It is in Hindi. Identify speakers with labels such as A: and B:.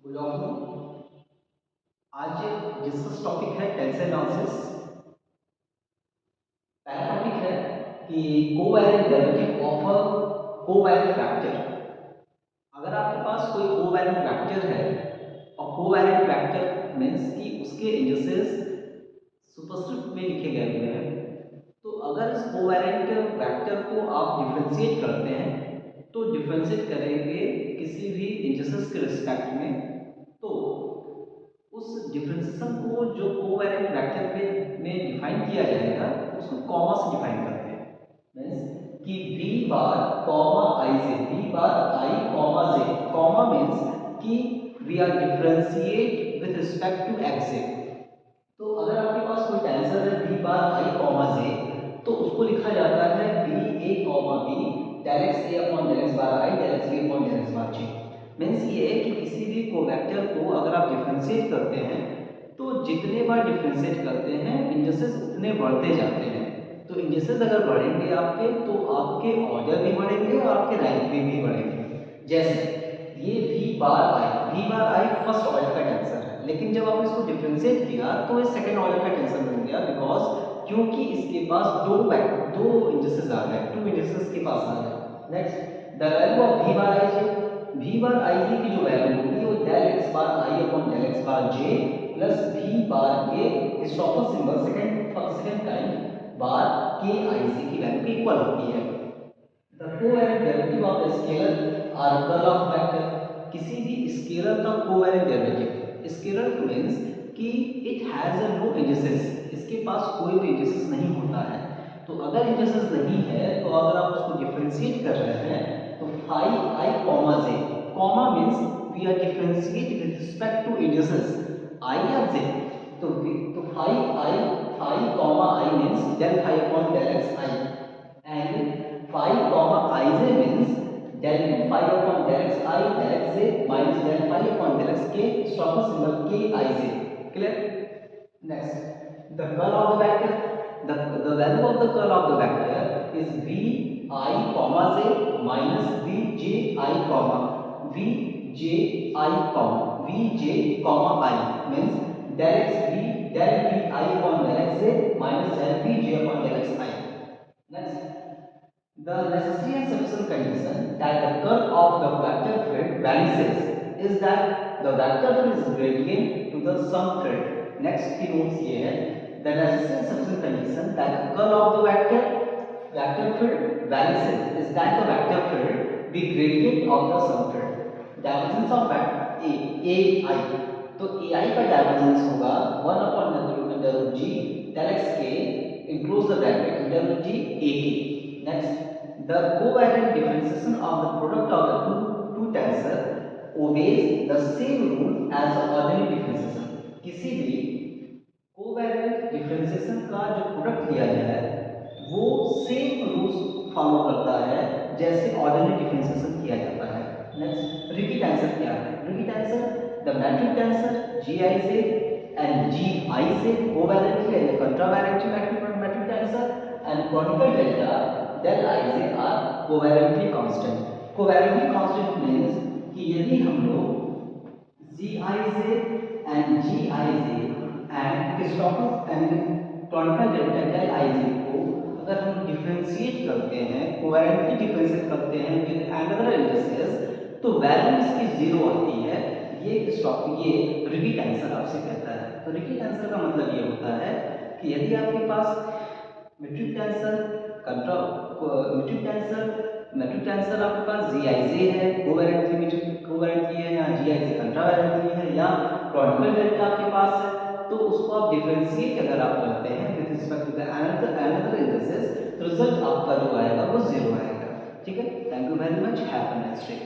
A: Good afternoon. आज डिस्कस टॉपिक है टेंस एनालिसिस। पहला टॉपिक है कि covalent derivative of a covalent vector. अगर आपके पास कोई कोवैलेंट वेक्टर है और कोवैलेंट वेक्टर मींस कि उसके इंडिसेस सुपरस्क्रिप्ट में लिखे गए हुए हैं, तो अगर इस कोवैलेंट वेक्टर को आप डिफरेंशिएट करते हैं तो डिफरेंशिएट करेंगे किसी भी इंडिसेस के रिस्पेक्ट में, तो उस डिफरेंशिएशन को जो कोवैलेंट वेक्टर में डिफाइन किया जाएगा उसको कॉमा से डिफाइन करते हैं। मींस कि v बार कॉमा i से, v bar i comma z, comma means कि we are differentiate with respect to x से। तो अगर आपके पास कोई टेंसर है v bar i comma z, तो उसको लिखा जाता है v a comma b del x a upon del x bar i del x b upon del x bar j। Means ये है कि किसी भी कोवेक्टर को अगर आप डिफरेंशिएट करते हैं तो जितने बार डिफरेंशिएट करते हैं इंडिसेस उतने बढ़ते जाते हैं। तो इंडिसेस अगर बढ़ेंगे आपके तो आपके ऑर्डर भी बढ़ेंगे और आपके रैंक भी बढ़ेंगे। जैसे ये v bar i first order का टेंसर है, लेकिन जब आपने इसको डिफरेंशिएट किया तो ये सेकंड ऑर्डर का टेंसर बन गया, बिकॉज क्योंकि इसके पास दो इंडिसेस आ गए, टू इंडिसेस के पास आ गए। Next the value of v bar i v bar i j की जो वैल्यू होगी वो del x bar i upon del x bar j plus v bar के histographic symbol second time bar k i j की वैल्यू के इक्वल होती है। The covariant derivative of the scalar or curl of vector. किसी भी स्केलर का कोवेरिएंट डेरिवेटिव, स्केलर मींस कि it has a no indices, इसके पास कोई भी इंडिसेस नहीं होता है। तो अगर इंडिसेस नहीं है तो अगर आप उसको डिफरेंशिएट कर रहे हैं तो phi I comma j, comma means we are differentiate with respect to indices I या j। तो phi comma I means del phi upon del x I, and phi comma ij means del 2 phi upon del x I del x j minus del phi upon del x k, stocking symbol k I j। Clear? Next, the curl of the vector. The value of the curl of the vector is v I comma j minus v j I comma v j I comma v j comma I means del x v del v I upon del x j minus del v j upon del x I. Next, the necessary and sufficient condition that the curl of the vector field vanishes is that the vector field is gradient to the sum field. Next की रूल्स ये है, the necessary and sufficient condition that the curl of the vector field vanishes is that the vector field be gradient of the sum field. Divergence of vector ai, तो ai का डाइवर्जेंस होगा 1 upon under root g del x k enclose the bracket under root g ak. Next, the covariant differentiation of the product of the two tensor obeys the same rule as the ordinary differentiation. किसी भी कोवेरिएंट डिफरेंशिएशन का जो प्रोडक्ट लिया जाए वो सेम रूल्स फॉलो करता है जैसे ऑर्डिनरी डिफरेंशिएशन किया जाता है। नेक्स्ट, रिपीट आंसर क्या है? Repeat answer the metric tensor GIJ and GIJ covalently and contravariantly metric tensor and conical delta del IJ are covalently constant. Covalently constant means कि यदि हम लोग GIJ and GIJ and Christoffel and conical delta del IJ को अगर हम डिफरेंशिएट करते हैं, कोवेलेंटली डिफरेंशिएट करते हैं विद अनदर इंडिसेस, तो वैल्यू इसकी जीरो आती है। ये रिपीट आंसर आपसे कहता है। तो रिपीट आंसर का मतलब ये होता है कि यदि आपके पास मैट्रिक टेंसर आपके पास GIJ है, कोवेलेंटली है, या GIJ कंट्रावेलेंटली है, या क्रोनिकल डेल्टा आपके पास है, तो उसको आप डिफरेंशिएट अगर आप करते हैं with respect to the another indices, तो रिजल्ट आपका जो आएगा वो जीरो आएगा। ठीक है, thank you very much, have a nice day.